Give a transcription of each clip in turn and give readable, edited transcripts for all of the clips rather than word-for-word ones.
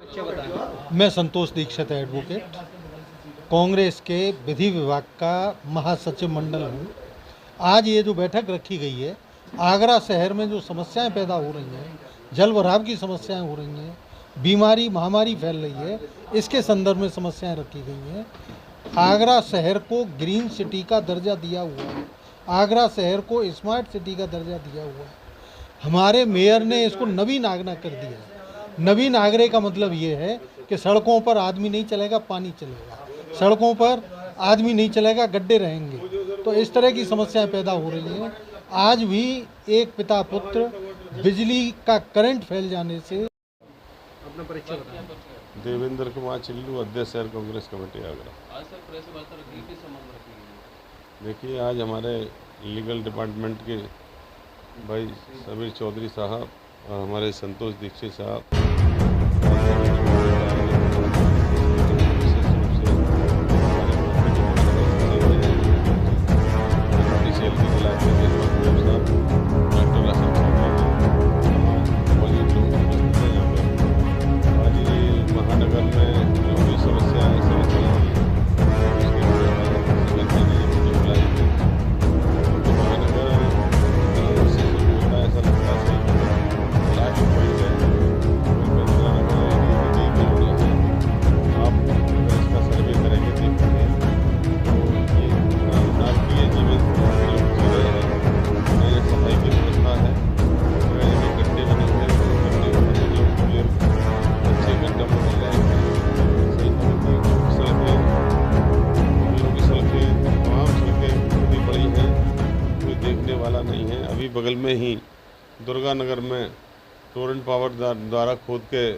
क्या बताएं? मैं संतोष दीक्षित एडवोकेट कांग्रेस के विधि विभाग का महासचिव मंडल हूँ। आज ये जो बैठक रखी गई है, आगरा शहर में जो समस्याएं पैदा हो रही हैं, जल भराव की समस्याएं हो रही हैं, बीमारी महामारी फैल रही है, इसके संदर्भ में समस्याएं रखी गई हैं। आगरा शहर को ग्रीन सिटी का दर्जा दिया हुआ है, आगरा शहर को स्मार्ट सिटी का दर्जा दिया हुआ है। हमारे मेयर ने इसको नवीन आगरा कर दिया है। नवीन आगरे का मतलब ये है कि सड़कों पर आदमी नहीं चलेगा, पानी चलेगा। सड़कों पर आदमी नहीं चलेगा, गड्ढे रहेंगे। तो इस तरह की समस्याएं पैदा हो रही हैं। आज भी एक पिता पुत्र बिजली का करंट फैल जाने से। अपना परिचय बताएं। देवेंद्र कुमार चिल्लू, अध्यक्ष शहर कांग्रेस कमेटी आगरा। आज सर प्रेस वार्ता रखी, किस संबंध में रखी गई? देखिए, आज हमारे लीगल डिपार्टमेंट के भाई समीर चौधरी साहब और हमारे संतोष दीक्षित साहब महानगर में जो भी समस्याएं चल रही हैं उसके महानगर से होता है, ऐसा लगता है लाइफ पॉइंट है। आप इसका सर्वे करेंगे, देखेंगे तो ये नाटकीय जीवन लोग जी रहे हैं। नए सफाई की व्यवस्था है, गड्ढे बने हुए हैं, अच्छे गड्ढा बन रहे हैं, सही तरह की सड़कें, मोहल्लों की सड़कें, तमाम सड़कें इतनी बड़ी हैं, कोई देखने वाला नहीं है। अभी बगल में ही दुर्गा नगर में टोरेंट पावर द्वारा खोद के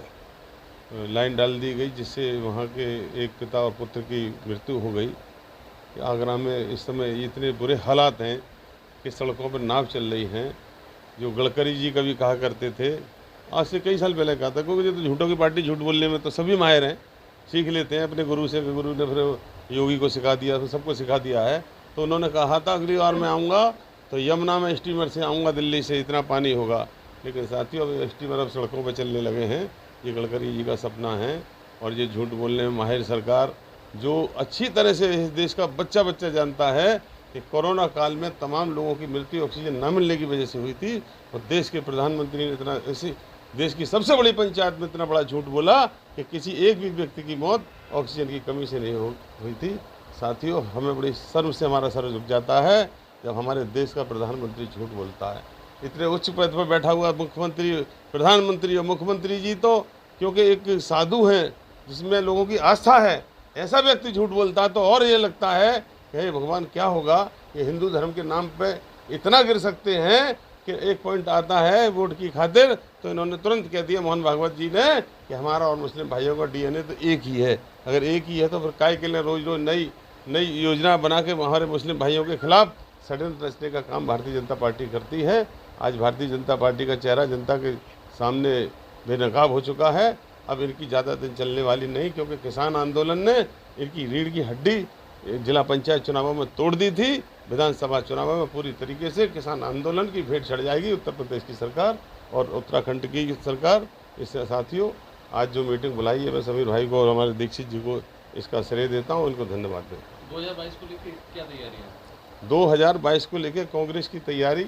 लाइन डाल दी गई, जिससे वहाँ के एक पिता और पुत्र की मृत्यु हो गई। आगरा में इस समय इतने बुरे हालात हैं कि सड़कों पर नाव चल रही हैं। जो गडकरी जी कभी कहा करते थे, आज से कई साल पहले कहा था, क्योंकि तो झूठों की पार्टी, झूठ बोलने में तो सभी माहिर हैं, सीख लेते हैं अपने गुरु से। गुरु ने फिर योगी को सिखा दिया, फिर सबको सिखा दिया है। तो उन्होंने कहा था अगली बार मैं आऊँगा तो यमुना में स्टीमर से आऊँगा, दिल्ली से इतना पानी होगा। लेकिन साथियों, अब स्टीमर अब सड़कों पर चलने लगे हैं। ये गडकरी जी का सपना है। और ये झूठ बोलने में माहिर सरकार, जो अच्छी तरह से इस देश का बच्चा बच्चा जानता है कि कोरोना काल में तमाम लोगों की मृत्यु ऑक्सीजन न मिलने की वजह से हुई थी, और देश के प्रधानमंत्री ने इतना ऐसी देश की सबसे बड़ी पंचायत में इतना बड़ा झूठ बोला कि किसी एक भी व्यक्ति की मौत ऑक्सीजन की कमी से नहीं हुई थी। साथियों, हमें बड़ी शर्म से हमारा सर झुक जाता है जब हमारे देश का प्रधानमंत्री झूठ बोलता है। इतने उच्च पद पर बैठा हुआ मुख्यमंत्री, प्रधानमंत्री और मुख्यमंत्री जी तो क्योंकि एक साधु हैं जिसमें लोगों की आस्था है, ऐसा व्यक्ति झूठ बोलता है तो और ये लगता है कि हे भगवान, क्या होगा। ये हिंदू धर्म के नाम पे इतना गिर सकते हैं कि एक पॉइंट आता है वोट की खातिर, तो इन्होंने तुरंत कह दिया मोहन भागवत जी ने कि हमारा और मुस्लिम भाइयों का डीएनए तो एक ही है। अगर एक ही है तो फिर काय के लिए रोज रोज नई योजना बना के हमारे मुस्लिम भाइयों के खिलाफ षड्यंत्र रचने का काम भारतीय जनता पार्टी करती है। आज भारतीय जनता पार्टी का चेहरा जनता के सामने बेनकाब हो चुका है। अब इनकी ज़्यादा दिन चलने वाली नहीं, क्योंकि किसान आंदोलन ने इनकी रीढ़ की हड्डी जिला पंचायत चुनावों में तोड़ दी थी। विधानसभा चुनावों में पूरी तरीके से किसान आंदोलन की भेंट चढ़ जाएगी उत्तर प्रदेश की सरकार और उत्तराखंड की सरकार। इससे साथियों, आज जो मीटिंग बुलाई है, मैं समीर भाई को और हमारे दीक्षित जी को इसका श्रेय देता हूँ, इनको धन्यवाद देता हूँ। 2022 को लेकर क्या तैयारी है? 2022 को लेकर कांग्रेस की तैयारी,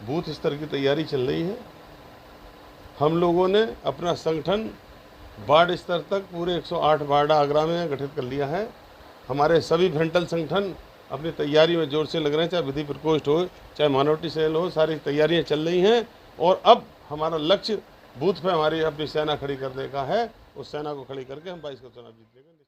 बूथ स्तर की तैयारी चल रही है। हम लोगों ने अपना संगठन वार्ड स्तर तक पूरे 108 वार्ड आगरा में गठित कर लिया है। हमारे सभी फ्रंटल संगठन अपनी तैयारी में जोर से लग रहे हैं, चाहे विधि प्रकोष्ठ हो, चाहे माइनॉरिटी सेल हो, सारी तैयारियां चल रही हैं। और अब हमारा लक्ष्य बूथ पे हमारी अपनी सेना खड़ी करने का है। उस सेना को खड़ी करके हम 22 को चुनाव जीतेंगे।